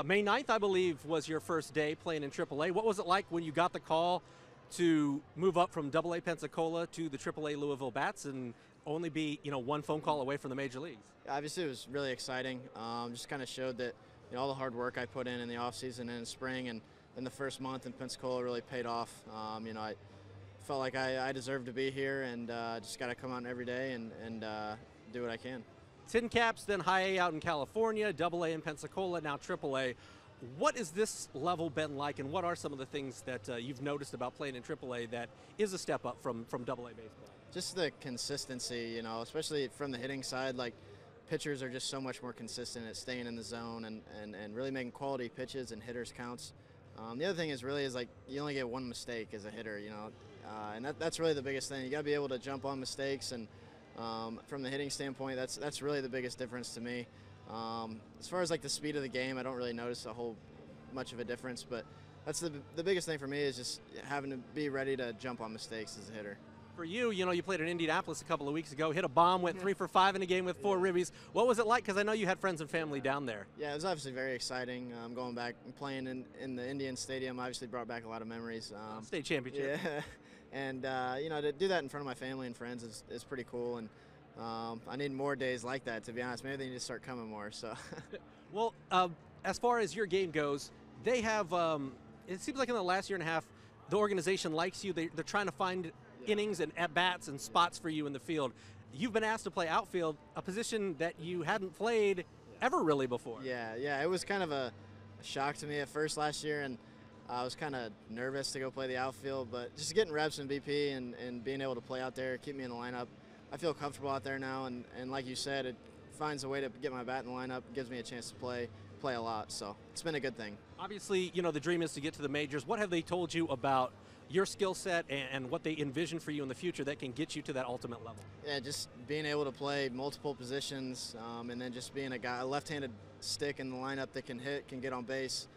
May 9th, I believe, was your first day playing in AAA. What was it like when you got the call to move up from AA Pensacola to the AAA Louisville Bats and only be, one phone call away from the major leagues? Obviously, it was really exciting. Just kind of showed that all the hard work I put in the offseason and in spring and in the first month in Pensacola really paid off. I felt like I deserved to be here, and just got to come out every day and do what I can. Tin Caps, then High A out in California, AA in Pensacola, now AAA. What has this level been like, and what are some of the things that you've noticed about playing in AAA that is a step up from AA baseball? Just the consistency, especially from the hitting side. Like, pitchers are just so much more consistent at staying in the zone and really making quality pitches and hitters counts. The other thing is like you only get one mistake as a hitter, and that's really the biggest thing. You got to be able to jump on mistakes, and from the hitting standpoint, that's really the biggest difference to me. As far as like the speed of the game, I don't really notice a whole much of a difference, but that's the biggest thing for me is just having to be ready to jump on mistakes as a hitter. For you, you played in Indianapolis a couple of weeks ago, hit a bomb, went 3 for 5 in a game with 4 ribbies. What was it like? Because I know you had friends and family down there. Yeah, it was obviously very exciting. Going back and playing in the Indian Stadium obviously brought back a lot of memories. State championship. Yeah, and to do that in front of my family and friends is pretty cool. And I need more days like that, to be honest. Maybe they need to start coming more. So, well, as far as your game goes, they have. It seems like in the last year and a half, the organization likes you. They're trying to find innings and at bats and spots for you in the field. You've been asked to play outfield, a position that you hadn't played ever really before. Yeah. It was kind of a shock to me at first last year, and I was kind of nervous to go play the outfield. But just getting reps in BP and being able to play out there, keep me in the lineup. I feel comfortable out there now, and like you said, it finds a way to get my bat in the lineup, gives me a chance to play a lot. So it's been a good thing. Obviously, the dream is to get to the majors. What have they told you about your skill set and what they envision for you in the future that can get you to that ultimate level? Yeah, just being able to play multiple positions, and then just being a left-handed stick in the lineup that can hit, can get on base,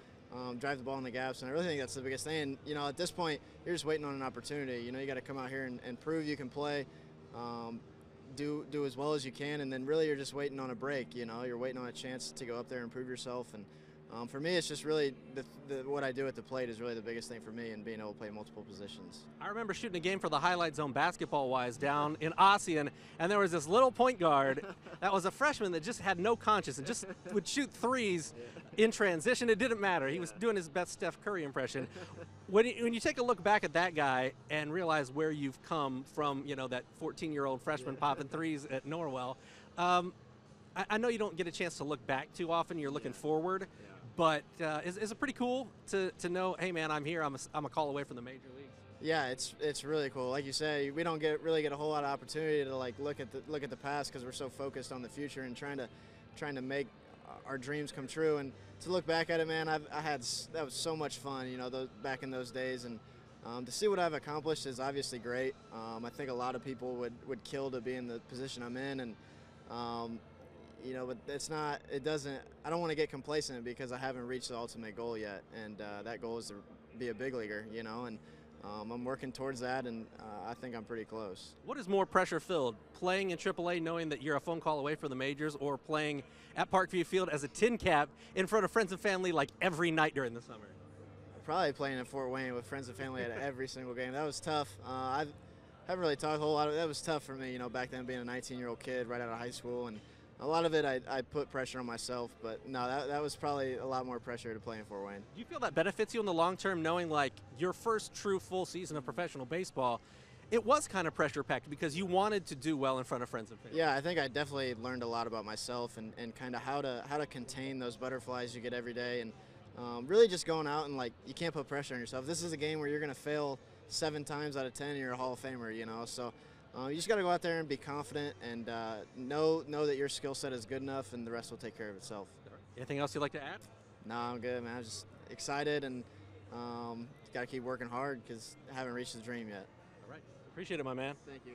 drive the ball in the gaps, and I really think that's the biggest thing. And, at this point, you're just waiting on an opportunity. You got to come out here and prove you can play, do as well as you can, and then really you're just waiting on a break. You're waiting on a chance to go up there and prove yourself. And for me, it's just really what I do at the plate is really the biggest thing for me, and being able to play multiple positions. I remember shooting a game for the Highlight Zone basketball-wise down in Ossian, and there was this little point guard that was a freshman that just had no conscience and just would shoot threes in transition. It didn't matter. He was doing his best Steph Curry impression. When you take a look back at that guy and realize where you've come from, that 14-year-old freshman popping threes at Norwell, I know you don't get a chance to look back too often. You're looking forward. But is it pretty cool to know, hey man, I'm here. I'm a call away from the major leagues. Yeah, it's really cool. Like you say, we don't really get a whole lot of opportunity to look at the past because we're so focused on the future and trying to make our dreams come true. And to look back at it, man, that was so much fun. Back in those days, and to see what I've accomplished is obviously great. I think a lot of people would kill to be in the position I'm in, and but I don't want to get complacent because I haven't reached the ultimate goal yet, and that goal is to be a big leaguer, and I'm working towards that, and I think I'm pretty close. What is more pressure-filled, playing in AAA knowing that you're a phone call away from the majors, or playing at Parkview Field as a tin cap in front of friends and family like every night during the summer? Probably playing in Fort Wayne with friends and family at every single game. That was tough. I haven't really talked a whole lot. That was tough for me, back then being a 19-year-old kid right out of high school, and a lot of it I put pressure on myself, but no, that was probably a lot more pressure to play in Fort Wayne. Do you feel that benefits you in the long term, knowing like your first true full season of professional baseball, it was kind of pressure packed because you wanted to do well in front of friends and family? Yeah, I think I definitely learned a lot about myself and kind of how to contain those butterflies you get every day, and really just going out and you can't put pressure on yourself. This is a game where you're going to fail 7 times out of 10 and you're a Hall of Famer, so. You just got to go out there and be confident and know that your skill set is good enough, and the rest will take care of itself. Anything else you'd like to add? No, I'm good, man. I'm just excited, and got to keep working hard because I haven't reached the dream yet. All right. Appreciate it, my man. Thank you.